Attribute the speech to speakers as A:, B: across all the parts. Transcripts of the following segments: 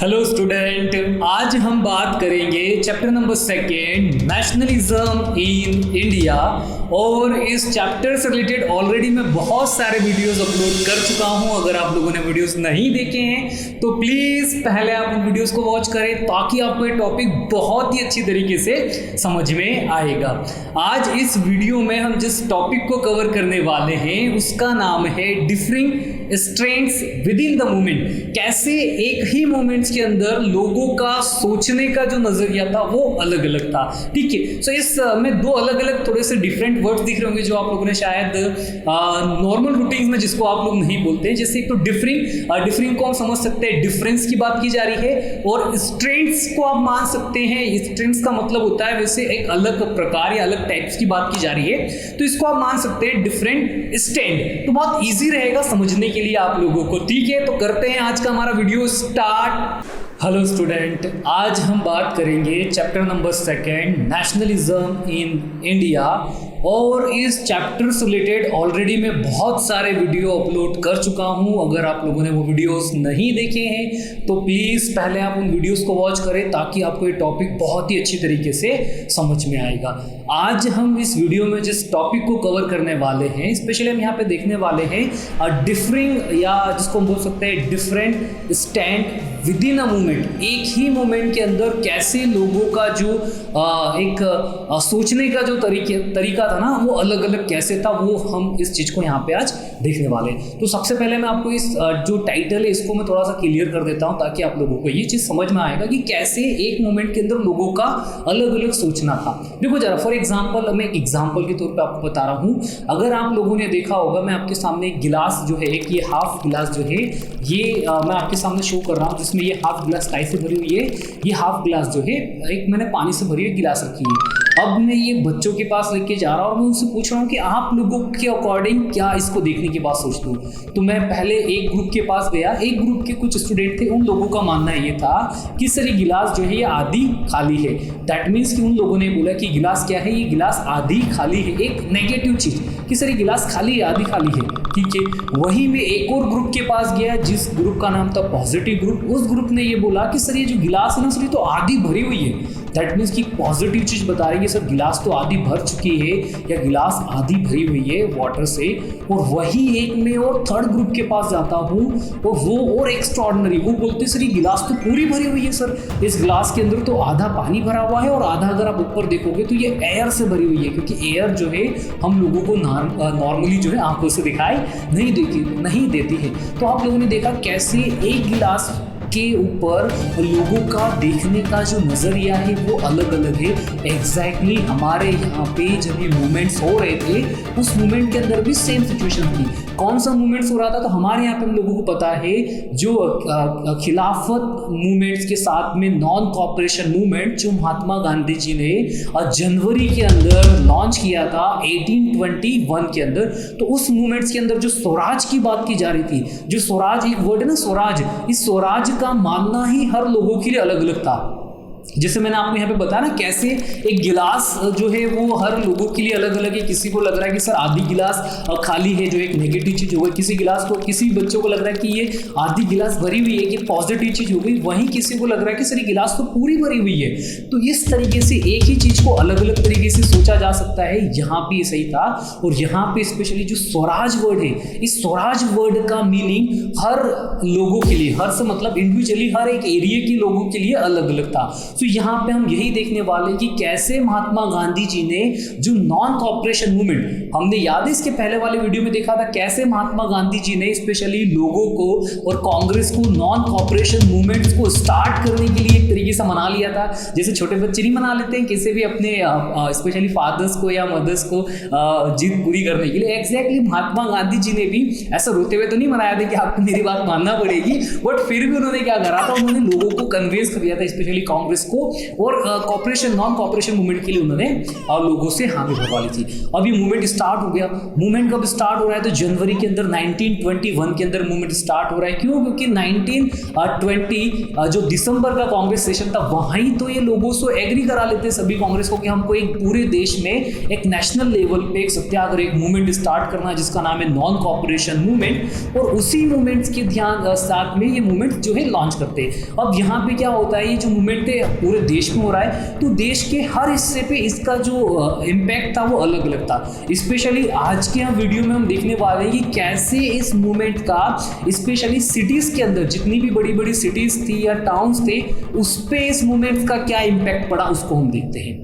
A: Hello student, आज हम बात करेंगे chapter number 2 nationalism in India. और इस चैप्टर से रिलेटेड ऑलरेडी मैं बहुत सारे वीडियोस अपलोड कर चुका हूं। अगर आप लोगों ने वीडियोस नहीं देखे हैं तो प्लीज़ पहले आप उन वीडियोस को वॉच करें ताकि आपको ये टॉपिक बहुत ही अच्छी तरीके से समझ में आएगा। आज इस वीडियो में हम जिस टॉपिक को कवर करने वाले हैं उसका नाम है differing strengths with in the movement. कैसे एक ही मूवमेंट्स के अंदर लोगों का सोचने का जो नजरिया था वो अलग अलग था। ठीक है, सो इस में दो अलग अलग थोड़े से डिफरेंट वर्ड्स दिख रहे होंगे जो आप लोगों ने शायद नॉर्मल रूटीन में जिसको आप लोग नहीं बोलते हैं। जैसे एक तो डिफरिंग को हम समझ सकते हैं, डिफरेंस की बात की जा रही है, और स्ट्रेंथ्स को आप मान सकते हैं। स्ट्रेंथ्स का मतलब होता है वैसे एक अलग प्रकार या अलग टाइप्स की बात की जा रही है, तो इसको आप मान सकते हैं डिफरेंट स्टैंड। तो बहुत ईजी रहेगा समझने के लिए आप लोगों को। ठीक है, तो करते हैं आज का हमारा वीडियो स्टार्ट। हेलो स्टूडेंट, आज हम बात करेंगे chapter number 2 nationalism in India. और इस चैप्टर से रिलेटेड ऑलरेडी मैं बहुत सारे वीडियो अपलोड कर चुका हूं। अगर आप लोगों ने वो वीडियोस नहीं देखे हैं तो प्लीज़ पहले आप उन वीडियोस को वॉच करें ताकि आपको ये टॉपिक बहुत ही अच्छी तरीके से समझ में आएगा। आज हम इस वीडियो में जिस टॉपिक को कवर करने वाले हैं, स्पेशली हम यहाँ पे देखने वाले हैं डिफरिंग, या जिसको हम बोल सकते हैं different stand with in a movement. एक ही मूवमेंट के अंदर कैसे लोगों का जो एक सोचने का जो तरीका था ना वो अलग अलग कैसे था, वो हम इस चीज़ को यहाँ पे आज देखने वाले हैं। तो सबसे पहले मैं आपको इस जो टाइटल है इसको मैं थोड़ा सा क्लियर कर देता हूँ ताकि आप लोगों को ये चीज़ समझ में आएगा कि कैसे एक मूवमेंट के अंदर लोगों का अलग अलग सोचना था। देखो जरा, फॉर एग्जाम्पल मैं एक एग्जाम्पल के तौर पर आपको बता रहा हूँ। अगर आप लोगों ने देखा होगा, मैं आपके सामने एक गिलास जो है, एक ये हाफ गिलास जो है ये मैं आपके सामने शो कर रहा हूँ, जिसमें ये हाफ गिलास काई से भरी हुई है। ये हाफ गिलास जो है एक मैंने पानी से भरी हुई गिलास रखी है। अब मैं ये बच्चों के पास लेके जा रहा हूँ और मैं उनसे पूछ रहा हूँ कि आप लोगों के अकॉर्डिंग क्या इसको देखने के बाद सोचते हो। तो मैं पहले एक ग्रुप के पास गया, एक ग्रुप के कुछ स्टूडेंट थे, उन लोगों का मानना ये था कि सर ये गिलास जो है ये आधी खाली है। दैट मीन्स कि उन लोगों ने बोला कि गिलास क्या है, ये गिलास आधी खाली है। एक नेगेटिव चीज़ कि सर ये गिलास खाली है, आधी खाली है। ठीक है, वहीं में एक और ग्रुप के पास गया जिस ग्रुप का नाम था पॉजिटिव ग्रुप। उस ग्रुप ने ये बोला कि सर ये जो गिलास है ना सर ये तो आधी भरी हुई है। दैट मीन्स कि पॉजिटिव चीज़ बता रही है सर गिलास तो आधी भर चुकी है या गिलास आधी भरी हुई है वाटर से। और वही एक में और थर्ड ग्रुप के पास जाता हूँ और वो और एक्स्ट्राऑर्डिनरी, वो बोलते सर ये गिलास तो पूरी भरी हुई है सर, इस गिलास के अंदर तो आधा पानी भरा हुआ है और आधा अगर आप ऊपर देखोगे तो ये एयर से भरी हुई है, क्योंकि एयर जो है हम लोगों को नॉर्मली जो है आंखों से दिखाई नहीं देती है। तो आप लोगों ने देखा कैसे एक गिलास के ऊपर लोगों का देखने का जो नज़रिया है वो अलग अलग है। एग्जैक्टली हमारे यहाँ पे जब ये मूवमेंट्स हो रहे थे उस मूवमेंट के अंदर भी सेम सिचुएशन थी। कौन सा मूवमेंट्स हो रहा था, तो हमारे यहाँ पे हम लोगों को पता है जो खिलाफत मूवमेंट्स के साथ में नॉन कॉपरेशन मूवमेंट जो महात्मा गांधी जी ने जनवरी के अंदर लॉन्च किया था 1821 के अंदर। तो उस मूवमेंट्स के अंदर जो स्वराज की बात की जा रही थी, जो स्वराज एक वर्ड है ना स्वराज, इस स्वराज का मानना ही हर लोगों के लिए अलग अलग था। जैसे मैंने आपको यहाँ पे बताया ना कैसे एक गिलास जो है वो हर लोगों के लिए अलग अलग है। किसी को लग रहा है कि सर आधी गिलास खाली है जो एक नेगेटिव चीज़ हो गई, किसी गिलास को, किसी बच्चों को लग रहा है कि ये आधी गिलास भरी हुई है, ये पॉजिटिव चीज़ हो गई। वहीं किसी को लग रहा है कि सर ये गिलास तो पूरी भरी हुई है। तो इस तरीके से एक ही चीज़ को अलग अलग तरीके से सोचा जा सकता है। यहाँ पे सही था। और यहाँ पे स्पेशली जो स्वराज वर्ड है, इस स्वराज वर्ड का मीनिंग हर लोगों के लिए, हर से मतलब इंडिविजुअली हर एक एरिया के लोगों के लिए अलग अलग था। तो यहाँ पे हम यही देखने वाले हैं कि कैसे महात्मा गांधी जी ने जो नॉन कॉपरेशन मूवमेंट, हमने याद है इसके पहले वाले वीडियो में देखा था कैसे महात्मा गांधी जी ने स्पेशली लोगों को और कांग्रेस को नॉन कॉपरेशन मूवमेंट्स को स्टार्ट करने के लिए एक तरीके से मना लिया था। जैसे छोटे बच्चे नहीं मना लेते हैं किसी भी अपने स्पेशली फादर्स को या मदर्स को जिद पूरी करने के लिए, एग्जैक्टली महात्मा गांधी जी ने भी ऐसा रोते हुए तो नहीं मनाया था कि आपको मेरी बात मानना पड़ेगी, बट फिर भी उन्होंने क्या करा था, उन्होंने लोगों को कन्विंस कर दिया था, स्पेशली कांग्रेस कांग्रेस को, और कॉपरेशन नॉन कॉपरेशन मूवमेंट के लिए उन्होंने लोगों से हामी भरवा ली थी। अब ये मूवमेंट स्टार्ट हो गया। मूवमेंट कब स्टार्ट हो रहा है? तो जनवरी के अंदर 1921 के अंदर मूवमेंट स्टार्ट हो रहा है। क्यों? क्योंकि 1920 जो दिसंबर का कांग्रेस सेशन था, वहीं तो ये लोगों से एग्री करा लेते सभी कांग्रेस को कि हमको एक पूरे देश में एक नेशनल लेवल पे एक सत्याग्रह, एक मूवमेंट स्टार्ट करना है जिसका नाम है नॉन कॉपरेशन मूवमेंट, और उसी मूवमेंट के ध्यान साथ में ये मूवमेंट जो है लॉन्च करते हैं। अब यहाँ पे क्या होता है, ये जो मूवमेंट है पूरे देश में हो रहा है, तो देश के हर हिस्से पे इसका जो इम्पैक्ट था वो अलग अलग था। स्पेशली आज के यहाँ वीडियो में हम देखने वाले हैं कि कैसे इस मूवमेंट का स्पेशली सिटीज के अंदर जितनी भी बड़ी बड़ी सिटीज थी या टाउन्स थे, उस पे इस मूवमेंट का क्या इम्पैक्ट पड़ा उसको हम देखते हैं।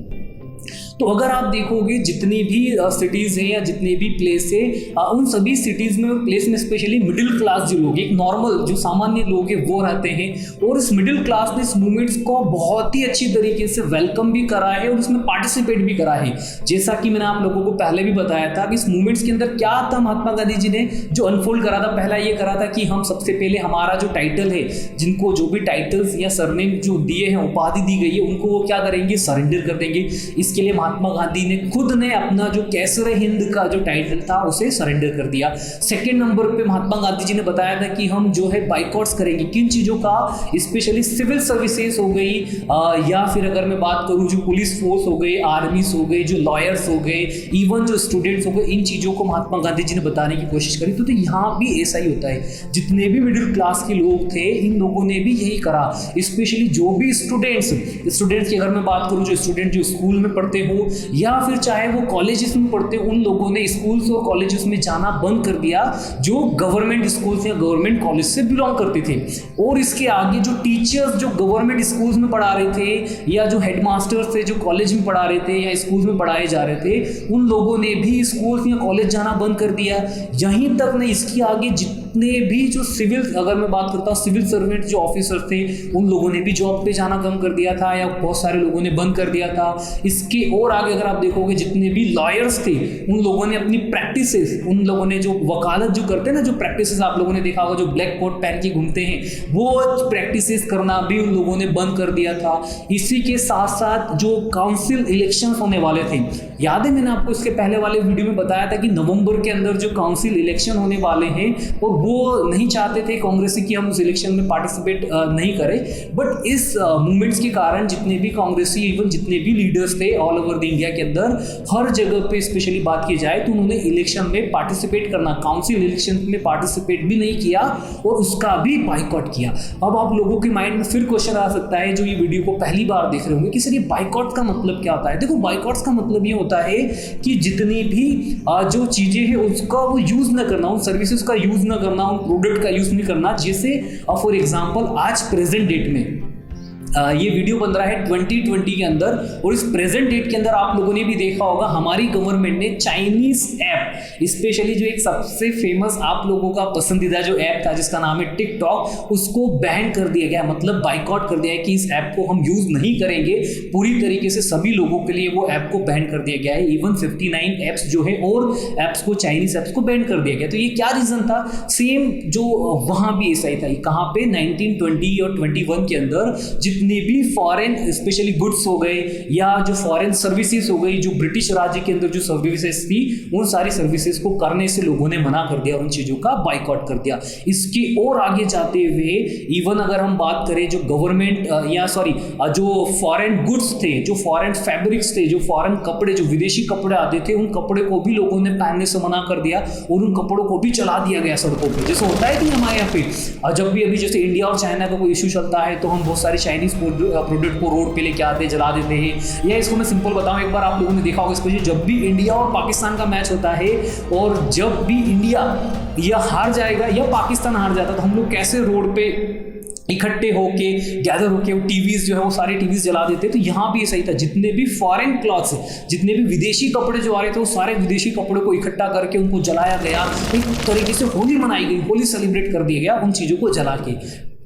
A: तो अगर आप देखोगे जितनी भी सिटीज़ हैं या जितने भी प्लेस है, उन सभी सिटीज़ में और प्लेस में स्पेशली मिडिल क्लास जो लोग, एक नॉर्मल जो सामान्य लोग हैं वो रहते हैं, और इस मिडिल क्लास ने इस मूवमेंट्स को बहुत ही अच्छी तरीके से वेलकम भी करा है और उसमें पार्टिसिपेट भी करा है। जैसा कि मैंने आप लोगों को पहले भी बताया था कि इस मूवमेंट्स के अंदर क्या था, महात्मा गांधी जी ने जो अनफोल्ड करा था, पहला ये करा था कि हम सबसे पहले हमारा जो टाइटल है, जिनको जो भी टाइटल्स या सरनेम जो दिए हैं, उपाधि दी गई है, उनको वो क्या करेंगे, सरेंडर कर देंगे। इसके लिए महात्मा गांधी ने खुद ने अपना जो कैसर हिंद का जो टाइटल था उसे सरेंडर कर दिया। सेकंड नंबर पे महात्मा गांधी जी ने बताया था कि हम जो है बाइकआउट्स करेंगे, किन चीज़ों का, स्पेशली सिविल सर्विसेज हो गई, या फिर अगर मैं बात करूं जो पुलिस फोर्स हो गई, आर्मीज हो गई, जो लॉयर्स हो गए, इवन जो स्टूडेंट्स हो गए, इन चीज़ों को महात्मा गांधी जी ने बताने की कोशिश करी। तो यहाँ भी ऐसा ही होता है, जितने भी मिडिल क्लास के लोग थे, इन लोगों ने भी यही करा। स्पेशली जो भी स्टूडेंट्स की अगर मैं बात करूं, जो स्टूडेंट जो स्कूल में पढ़ते हो या फिर चाहे वो कॉलेजेस में पढ़ते हो, उन लोगों ने स्कूल्स और कॉलेजेस में जाना बंद कर दिया जो गवर्नमेंट स्कूल्स या गवर्नमेंट कॉलेज से बिलोंग करते थे। और इसके आगे जो टीचर्स जो गवर्नमेंट स्कूल्स में पढ़ा रहे थे, या जो हेडमास्टर्स थे जो कॉलेज में पढ़ा रहे थे या स्कूल्स में पढ़ाए जा रहे थे, उन लोगों ने भी स्कूल्स या कॉलेज जाना बंद कर दिया। यहीं तक नहीं, इसके आगे जितने भी जो सिविल, अगर मैं बात करता हूँ सिविल सर्वेंट जो ऑफिसर थे, उन लोगों ने भी जॉब पे जाना कम कर दिया था, या बहुत सारे लोगों ने बंद कर दिया था। इसके और आगे अगर आप देखोगे, जितने भी लॉयर्स थे, उन लोगों ने अपनी प्रैक्टिसेस, उन लोगों ने जो वकालत जो करते हैं ना, जो प्रैक्टिसेस आप लोगों ने देखा होगा, जो ब्लैक कोट पहन के घूमते हैं, वो प्रैक्टिसेस करना भी उन लोगों ने बंद कर दिया था। इसी के साथ साथ जो काउंसिल इलेक्शन होने वाले थे, याद है मैंने आपको इसके पहले वाले वीडियो में बताया था कि नवंबर के अंदर जो काउंसिल इलेक्शन होने वाले हैं, और वो नहीं चाहते थे कांग्रेस की हम उस इलेक्शन में पार्टिसिपेट नहीं करें। बट इस मूवमेंट्स के कारण जितने भी कांग्रेसी, इवन जितने भी लीडर्स थे ऑल ओवर द इंडिया के अंदर, हर जगह पे स्पेशली बात की जाए तो उन्होंने इलेक्शन में पार्टिसिपेट करना, काउंसिल इलेक्शन में पार्टिसिपेट भी नहीं किया और उसका भी बाइकआउट किया। अब आप लोगों के माइंड में फिर क्वेश्चन आ सकता है, जो ये वीडियो को पहली बार देख रहे होंगे, कि सर ये बाइकआउट का मतलब क्या होता है? देखो, बाइकआउट का मतलब ये होता है कि जितनी भी जो चीजें हैं उसका वो यूज ना करना, उन सर्विसेज का यूज ना करना, उन प्रोडक्ट का यूज नहीं करना। जैसे फॉर एग्जांपल आज प्रेजेंट डेट में ये वीडियो बन रहा है 2020 के अंदर, और इस प्रेजेंट डेट के अंदर आप लोगों ने भी देखा होगा हमारी गवर्नमेंट ने चाइनीज ऐप, स्पेशली जो एक सबसे फेमस आप लोगों का पसंदीदा जो ऐप था जिसका नाम है टिकटॉक, उसको बैन कर दिया गया, मतलब बाइकआउट कर दिया है कि इस ऐप को हम यूज नहीं करेंगे। पूरी तरीके से सभी लोगों के लिए वो ऐप को बैन कर दिया गया है। इवन 59 ऐप्स जो है और ऐप्स को, चाइनीज ऐप्स को बैन कर दिया गया। तो ये क्या रीजन था? सेम जो वहां भी ऐसा ही था। कहां पे? 1920 और 21 के अंदर जितने भी फॉरेन स्पेशली गुड्स हो गए या जो फॉरेन सर्विसेज हो गई, जो ब्रिटिश राज्य के अंदर जो सर्विसेज थी, उन सारी सर्विसेज को करने से लोगों ने मना कर दिया, उन चीजों का बाइकआउट कर दिया। इसके और आगे जाते हुए इवन अगर हम बात करें जो गवर्नमेंट जो फॉरेन गुड्स थे, जो फॉरेन फैब्रिक्स थे, जो फॉरेन कपड़े, जो विदेशी कपड़े आते थे, उन कपड़े को भी लोगों ने पहनने से मना कर दिया और उन कपड़ों को भी चला दिया गया सड़कों पर। जैसे होता है कि हमारे यहाँ पे जब भी अभी जैसे इंडिया और चाइना का कोई इशू चलता है तो हम बहुत सारे चाइनीज प्रोडक्ट को रोड पे लेके आते हैं, जला देते हैं। या इसको मैं सिंपल बताऊं, एक बार आप लोगों ने देखा होगा, स्पेशली जब भी इंडिया और पाकिस्तान का मैच होता है और जब भी इंडिया या हार जाएगा या पाकिस्तान हार जाता है, तो हम लोग कैसे रोड पे इकट्ठे होके, गैदर होके, वो टीवीज जो है वो सारे टीवीज जला देते। तो यहाँ भी ऐसा ही था, जितने भी फॉरेन क्लॉथ्स, जितने भी विदेशी कपड़े जो आ रहे थे, वो सारे विदेशी कपड़े को इकट्ठा करके उनको जलाया गया। एक तरीके से होली मनाई गई, होली सेलिब्रेट कर दिया गया उन चीज़ों को जला के।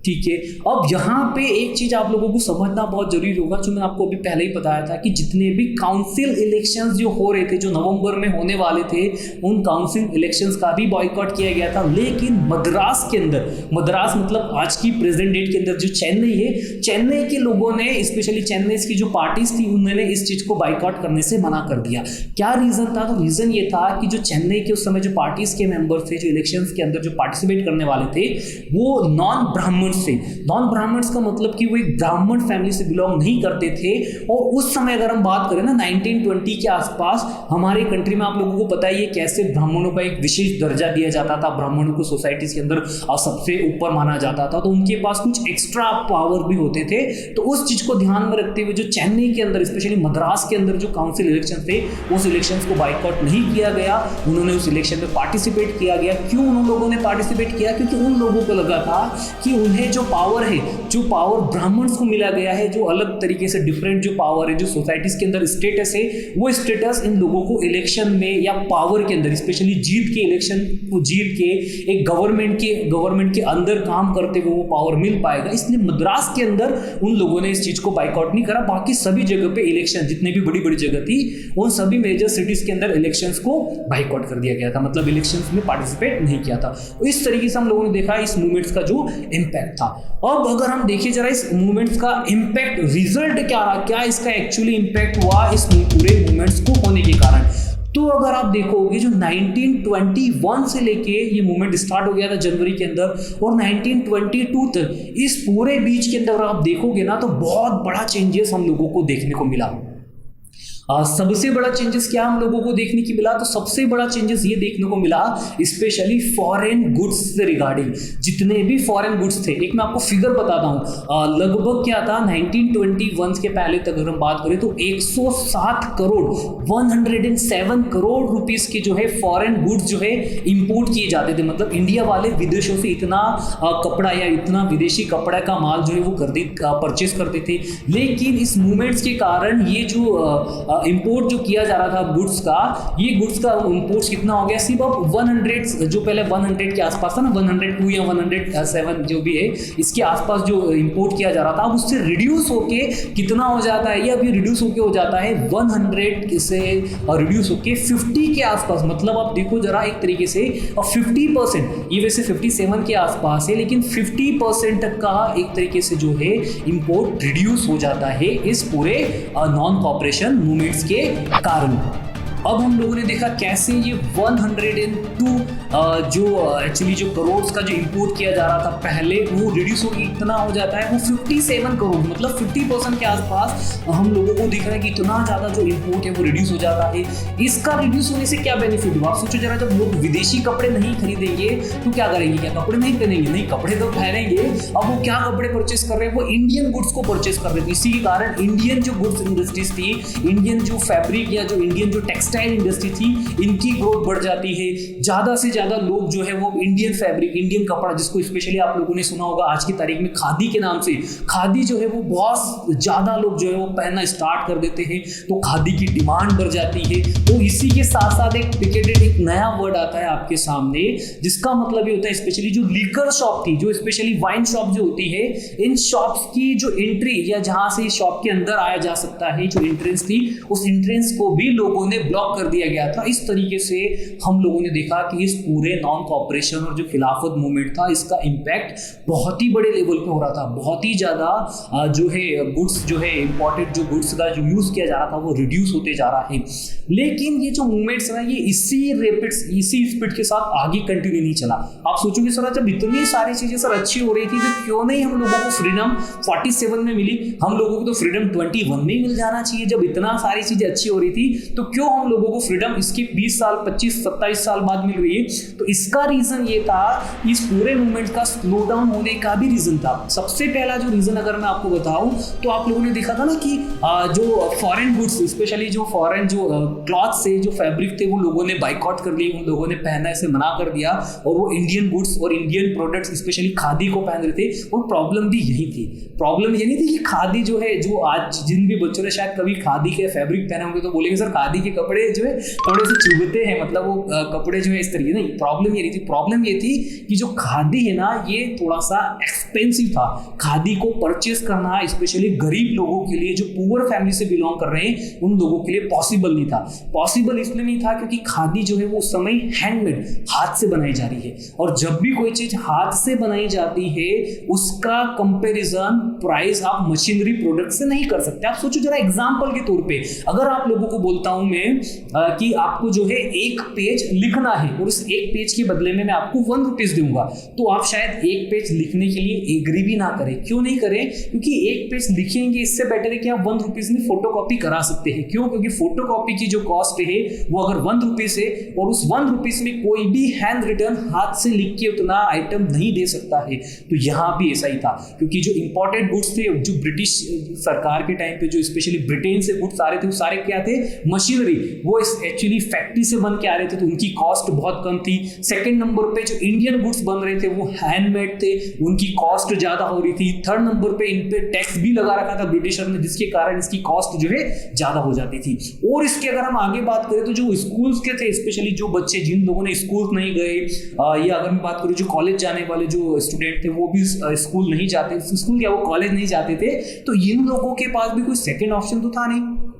A: ठीक है। अब यहाँ पे एक चीज आप लोगों को समझना बहुत जरूरी होगा, जो मैंने आपको अभी पहले ही बताया था कि जितने भी काउंसिल इलेक्शंस जो हो रहे थे, जो नवंबर में होने वाले थे, उन काउंसिल इलेक्शंस का भी बॉयकॉट किया गया था। लेकिन मद्रास के अंदर, मद्रास मतलब आज की प्रेजेंट डेट के अंदर जो चेन्नई है, चेन्नई के लोगों ने, स्पेशली चेन्नई की जो पार्टीज थी, उन्होंने इस चीज को बॉयकॉट करने से मना कर दिया। क्या रीजन था? तो रीजन ये था कि जो चेन्नई के उस समय जो पार्टीज के मेंबर्स थे, जो इलेक्शंस के अंदर जो पार्टिसिपेट करने वाले थे, वो नॉन ब्राह्मण से, नॉन ब्राह्मण्स का मतलब कि वो एक ब्राह्मण फैमिली से बिलोंग नहीं करते थे। और उस समय अगर हम बात करें ना 1920 के आसपास, हमारे कंट्री में आप लोगों को पता ही है कैसे ब्राह्मणों का एक विशेष दर्जा दिया जाता था, ब्राह्मणों को सोसाइटीज के अंदर सबसे ऊपर माना जाता था, तो उनके पास कुछ एक्स्ट्रा पावर भी होते थे। तो उस चीज को ध्यान में रखते हुए जो चेन्नई के अंदर, स्पेशली मद्रास के अंदर जो काउंसिल इलेक्शन थे, उस इलेक्शन को बाइकआउट नहीं किया गया, उन्होंने उस इलेक्शन में पार्टिसिपेट किया गया। क्यों उन लोगों ने पार्टिसिपेट किया? क्योंकि उन लोगों को लगा था कि उन्हें जो पावर है, जो पावर ब्राह्मण्स को मिला गया है, जो अलग तरीके से डिफरेंट जो पावर है, जो सोसाइटीज के अंदर स्टेटस है, वो स्टेटस इन लोगों को इलेक्शन में या पावर के अंदर, स्पेशली जीत के इलेक्शन को जीत के एक गवर्नमेंट के अंदर काम करते हुए वो पावर मिल पाएगा। इसलिए मद्रास के अंदर उन लोगों ने इस चीज को बाइकआउट नहीं करा। बाकी सभी जगह पे इलेक्शन, जितने भी बड़ी बड़ी जगह थी, उन सभी मेजर सिटीज के अंदर इलेक्शंस को बाइकआउट कर दिया गया था, मतलब इलेक्शंस में पार्टिसिपेट नहीं किया था। तो इस तरीके से हम लोगों ने देखा इस मूवमेंट्स का जो इम्पैक्ट था। अब अगर हम देखिए जरा इस मूवमेंट्स का इम्पैक्ट, रिजल्ट क्या रहा, क्या इसका एक्चुअली इम्पैक्ट हुआ इस पूरे मूवमेंट्स को होने के कारण, तो अगर आप देखोगे जो 1921 से लेके ये मूवमेंट स्टार्ट हो गया था जनवरी के अंदर, और 1922 तक, इस पूरे बीच के अंदर आप देखोगे ना तो बहुत बड़ा चेंजेस हम लोगों को देखने को मिला। सबसे बड़ा चेंजेस क्या हम लोगों को देखने की मिला? तो सबसे बड़ा चेंजेस ये देखने को मिला स्पेशली फॉरेन गुड्स से रिगार्डिंग, जितने भी फॉरेन गुड्स थे। एक मैं आपको फिगर बताता हूँ, लगभग क्या था 1921 के पहले तक अगर हम बात करें तो 107 करोड़ 107 करोड़ रुपीस के जो है फॉरेन गुड्स जो है इंपोर्ट किए जाते थे। मतलब इंडिया वाले विदेशों से इतना कपड़ा या इतना विदेशी कपड़ा का माल जो है वो परचेस करते थे। लेकिन इस मूवमेंट्स के कारण ये जो इंपोर्ट जो किया जा रहा था गुड्स का, ये गुड्स का इंपोर्ट कितना हो गया? सिर्फ अब 100, जो पहले 100 के आसपास था ना, 102 या 107 जो भी है, इसके आसपास जो इंपोर्ट किया जा रहा था, अब उससे रिड्यूस होके कितना हो जाता है? ये अभी रिड्यूस होके हो जाता है 100 से रिड्यूस होके 50 के आसपास। मतलब आप देखो जरा एक तरीके से 50%, ये वैसे 57 के आसपास है, लेकिन 50% तक का एक तरीके से जो है इंपोर्ट रिड्यूस हो जाता है इस पूरे नॉन कॉपरेशन मूवमेंट्स के कारण। अब हम लोगों ने देखा कैसे ये 102 जो एक्चुअली जो करोड़ का जो इंपोर्ट किया जा रहा था पहले, वो रिड्यूस होकर इतना हो जाता है वो 57 करोड़, मतलब 50% के आसपास हम लोगों को दिख रहा है कि इतना ज़्यादा जो इंपोर्ट है वो रिड्यूस हो जाता है। इसका रिड्यूस होने से क्या बेनिफिट हुआ? आप सोचो जरा, जब लोग विदेशी कपड़े नहीं खरीदेंगे तो क्या करेंगे? क्या कपड़े नहीं पहनेंगे? नहीं, कपड़े तो पहनेंगे। अब वो क्या कपड़े परचेस कर रहे हैं? वो इंडियन गुड्स को परचेस कर रहे थे। इसी के कारण इंडियन जो गुड्स इंडस्ट्रीज थी, इंडियन जो फैब्रिक या जो इंडियन जो टेक्सटाइल इंडस्ट्री थी, इनकी ग्रोथ बढ़ जाती है। ज्यादा से ज्यादा लोग जो है वो इंडियन फैब्रिक, इंडियन कपड़ा, जिसको स्पेशली आप लोगों ने सुना होगा आज की तारीख में खादी के नाम से, खादी जो है वो बहुत ज्यादा लोग जो है वो पहनना स्टार्ट कर देते हैं, तो खादी की डिमांड बढ़ जाती है। तो इसी के साथ साथ एक टिकेटेड एक नया वर्ड आता है आपके सामने, जिसका मतलब ये होता है स्पेशली जो लीकर शॉप थी, जो स्पेशली वाइन शॉप जो होती है, इन शॉप्स की जो एंट्री या जहां से शॉप के अंदर आया जा सकता है, जो एंट्रेंस थी, उस एंट्रेंस को भी लोगों ने ब्लॉक कर दिया गया था। इस तरीके से हम लोगों ने देखा कि इस पूरे नॉन कॉपरेशन और जो खिलाफत मूवमेंट था, इसका इंपैक्ट बहुत ही बड़े लेवल पे हो रहा था। बहुत ही ज्यादा जो है गुड्स जो है इंपोर्टेड जो गुड्स का जो यूज किया जा रहा था वो रिड्यूस होते जा रहा है। लेकिन ये जो मूवमेंट्स है ये इसी स्पीड के साथ आगे कंटिन्यू नहीं चला। आप सोचोगे सर, जब इतनी सारी चीजें सर अच्छी हो रही थी तो क्यों नहीं हम लोगों को फ्रीडम 47 में मिली? हम लोगों को तो फ्रीडम 21 में मिल जाना चाहिए। जब इतना सारी चीजें अच्छी हो रही थी तो क्यों हम लोगों को फ्रीडम इसके 20 साल 25 27 साल बाद मिल रही है? तो इसका रीजन ये था, इस पूरे मूवमेंट का स्लो डाउन होने का भी रीजन था। सबसे पहला जो रीजन अगर मैं आपको बताऊं तो आप लोगों ने देखा था ना कि जो फॉरेन गुड्स, स्पेशली जो फॉरेन जो क्लॉथ से जो फैब्रिक थे, वो लोगों ने बाइकआउट कर लिए, उन लोगों ने पहनने से मना कर दिया, और वो इंडियन गुड्स और इंडियन प्रोडक्ट्स स्पेशली खादी को पहन रहे थे। और प्रॉब्लम भी यही थी। प्रॉब्लम ये नहीं थी कि खादी जो है, जो आज जिन भी बच्चों ने शायद कभी खादी के फैब्रिक पहने होंगे तो बोलेंगे सर खादी के कपड़े जो है थोड़े से चुभते हैं, मतलब वो कपड़े जो है इस तरीके। नहीं, प्रॉब्लम ये नहीं थी। प्रॉब्लम ये थी कि जो खादी है ना, ये थोड़ा सा एक्सपेंसिव था। खादी को परचेस करना स्पेशली गरीब लोगों के लिए, जो पुअर फैमिली से बिलोंग कर रहे हैं, उन लोगों के लिए पॉसिबल नहीं था। पॉसिबल इसलिए नहीं था क्योंकि खादी जो है वो उस समय हैंडमेड, हाथ से बनाई जा रही है, और जब भी कोई चीज हाथ से बनाई जाती है उसका कंपैरिजन प्राइस आप मशीनरी प्रोडक्ट से नहीं कर सकते। आप सोचो जरा एग्जांपल के तौर पे, अगर आप लोगों को बोलता हूं मैं कि आपको जो है एक पेज लिखना है और उस एक पेज के बदले में मैं आपको 1 रुपीज दूंगा, तो आप शायद एक पेज लिखने के लिए एग्री भी ना करें। क्यों नहीं करें? क्योंकि एक पेज लिखेंगे इससे बेटर है कि आप 1 रुपीज में फोटोकॉपी करा सकते हैं। क्यों? क्योंकि फोटोकॉपी की जो कॉस्ट है वो अगर 1 रुपीज है और उस 1 रुपीज में कोई भी हैंड रिटन हाथ से लिख के उतना आइटम नहीं दे सकता है। तो यहाँ भी ऐसा ही था, क्योंकि जो इंपोर्टेड गुड्स थे, जो ब्रिटिश सरकार के टाइम पे जो स्पेशली ब्रिटेन से गुड्स आ रहे थे, वो सारे क्या थे? मशीनरी। वो एक्चुअली फैक्ट्री से बन के आ रहे थे, तो उनकी कॉस्ट बहुत कम थी। सेकंड नंबर पे जो इंडियन गुड्स बन रहे थे वो हैंडमेड थे, उनकी कॉस्ट ज्यादा हो रही थी। थर्ड नंबर पे इन पे टैक्स भी लगा रखा था ब्रिटिशर ने, जिसके कारण इसकी कॉस्ट जो है ज्यादा हो जाती थी। और इसके अगर हम आगे बात करें तो जो स्कूल्स के थे, स्पेशली जो बच्चे जिन लोगों ने स्कूल नहीं गए, या अगर मैं बात करूं जो कॉलेज जाने वाले जो स्टूडेंट थे वो भी स्कूल नहीं जाते, स्कूल क्या वो कॉलेज नहीं जाते थे, तो इन लोगों के पास भी कोई सेकंड ऑप्शन तो था नहीं।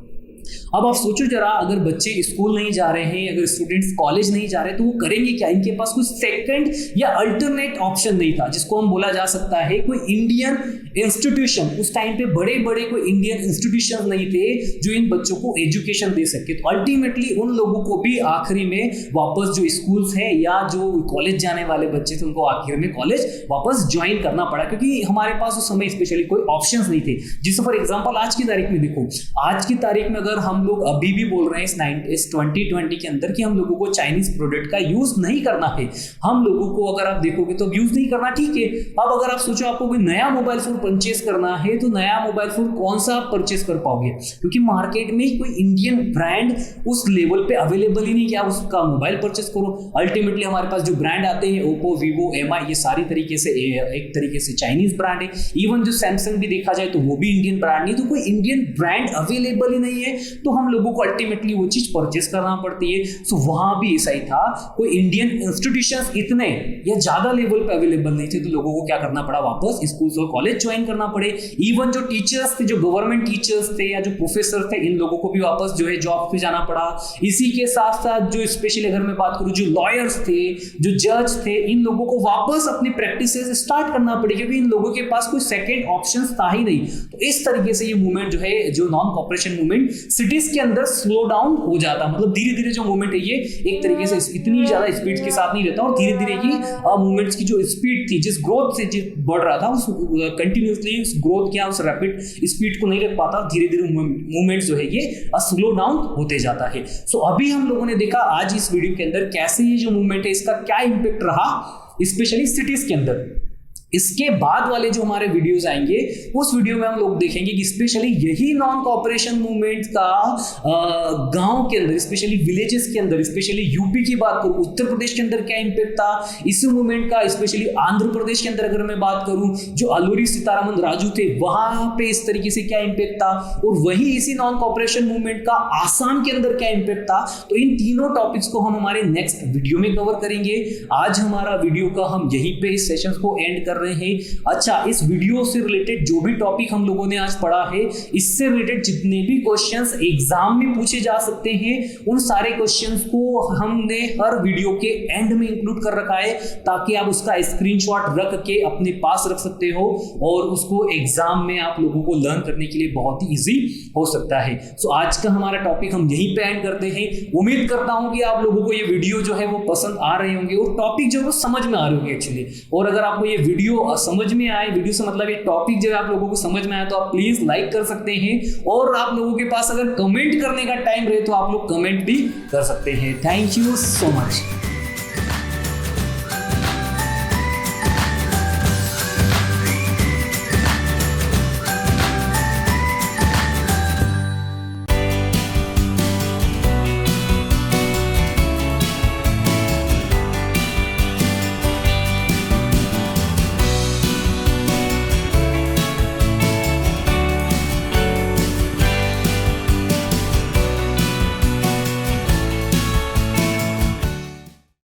A: अब आप सोचो जरा, अगर बच्चे स्कूल नहीं जा रहे हैं, अगर स्टूडेंट्स कॉलेज नहीं जा रहे, तो वो करेंगे क्या? इनके पास कोई सेकंड या अल्टरनेट ऑप्शन नहीं था, जिसको हम बोला जा सकता है कोई इंडियन इंस्टीट्यूशन। उस टाइम पे बड़े बड़े कोई इंडियन इंस्टीट्यूशन नहीं थे जो इन बच्चों को एजुकेशन दे सके। तो अल्टीमेटली उन लोगों को भी आखिरी में वापस जो स्कूल्स हैं या जो कॉलेज जाने वाले बच्चे थे उनको आखिर में कॉलेज वापस ज्वाइन करना पड़ा, क्योंकि हमारे पास उस समय स्पेशली कोई ऑप्शंस नहीं थे। जिससे फॉर एग्जांपल आज की तारीख में देखो, आज की तारीख में अगर हम लोग अभी भी बोल रहे हैं इस 2020 के अंदर कि हम लोगों को चाइनीज प्रोडक्ट का यूज नहीं करना है, हम लोगों को अगर आप देखोगे तो यूज नहीं करना, ठीक है। अब अगर आप सोचो आपको कोई नया मोबाइल फोन परचेस करना है, तो नया मोबाइल फोन कौन सा आप परचेस कर पाओगे? क्योंकि मार्केट में कोई इंडियन ब्रांड उस लेवल पे अवेलेबल ही नहीं कि आप उसका मोबाइल परचेस करो। अल्टीमेटली हमारे पास जो ब्रांड आते हैं, ओप्पो, वीवो, एमआई, ये सारी तरीके से एक तरीके से चाइनीज ब्रांड है। इवन जो सैमसंग भी देखा जाए तो वो भी इंडियन ब्रांड नहीं, तो कोई इंडियन ब्रांड अवेलेबल ही नहीं है, तो हम लोगों को अल्टीमेटली वो चीज परचेस करना पड़ती है। सो वहां भी ऐसा ही था, कोई इंडियन इंस्टीट्यूशंस इतने या ज्यादा लेवल पे अवेलेबल नहीं थे, तो लोगों को क्या करना पड़ा? वापस स्कूल और कॉलेज ज्वाइन करना पड़े। इवन जो टीचर्स थे, जो गवर्नमेंट टीचर्स थे या जो प्रोफेसर थे, इन लोगों को भी वापस जो है जॉब पे जाना पड़ा। इसी के साथ साथ जो स्पेशली अगर मैं बात करूं, जो लॉयर्स थे, जो जज थे, इन लोगों को वापस अपनी प्रैक्टिस स्टार्ट करना पड़ी, क्योंकि इन लोगों के पास कोई सेकेंड ऑप्शन था ही नहीं। तो इस तरीके से ये मूवमेंट जो है, जो नॉन कॉर्पोरेशन मूवमेंट सिटीज के अंदर स्लो डाउन हो जाता, मतलब धीरे धीरे जो मूवमेंट है ये एक तरीके से इतनी ज्यादा स्पीड के साथ नहीं रहता, और धीरे धीरे की मूवमेंट्स की जो स्पीड थी, जिस ग्रोथ से बढ़ रहा था, उस कंटिन्यूसली उस ग्रोथ क्या उस रैपिड स्पीड को नहीं रख पाता, धीरे धीरे मूवमेंट्स जो है ये स्लो डाउन होते जाता है। सो अभी हम लोगों ने देखा आज इस वीडियो के अंदर कैसे ये जो मूवमेंट है इसका क्या इंपैक्ट रहा स्पेशली सिटीज के अंदर। इसके बाद वाले जो हमारे वीडियोस आएंगे उस वीडियो में हम लोग देखेंगे कि स्पेशली यही नॉन कॉर्पोरेशन मूवमेंट का गांव के अंदर, स्पेशली विलेजेस के अंदर, स्पेशली यूपी की बात करूं, उत्तर प्रदेश के अंदर क्या इंपैक्ट था इस मूवमेंट का, स्पेशली आंध्र प्रदेश के अंदर अगर मैं बात करूं, जो अलूरी सीतारामन राजू थे वहां पे इस तरीके से क्या इंपैक्ट था, और वही इसी नॉन कॉर्पोरेशन मूवमेंट का आसाम के अंदर क्या इंपैक्ट था। तो इन तीनों टॉपिक्स को हम हमारे नेक्स्ट वीडियो में कवर करेंगे। आज हमारा वीडियो का हम यहीं पे इस सेशन को एंड कर रहे हैं। अच्छा, इस वीडियो से रिलेटेड जो भी टॉपिक हम लोगों ने आज पढ़ा है, इससे रिलेटेड जितने भी क्वेश्चंस एग्जाम में पूछे जा सकते हैं, उन सारे क्वेश्चंस को हमने हर वीडियो के एंड में इंक्लूड कर रखा है, ताकि आप उसका स्क्रीनशॉट रख के अपने पास रख सकते हो और उसको एग्जाम में आप लोगों को लर्न करने के लिए बहुत ही इजी हो सकता है। सो आज का हमारा टॉपिक हम यहीं पे एंड करते हैं। उम्मीद करता हूं कि आप लोगों को ये वीडियो जो है वो पसंद आ रहे होंगे और टॉपिक जो है वो समझ में आ रहे होंगे एक्चुअली। और अगर आपको ये वीडियो समझ में आए, वीडियो से मतलब ये टॉपिक जो है आप लोगों को समझ में आया, तो आप प्लीज लाइक कर सकते हैं, और आप लोगों के पास अगर कमेंट करने का टाइम रहे तो आप लोग कमेंट भी कर सकते हैं। Thank you so much.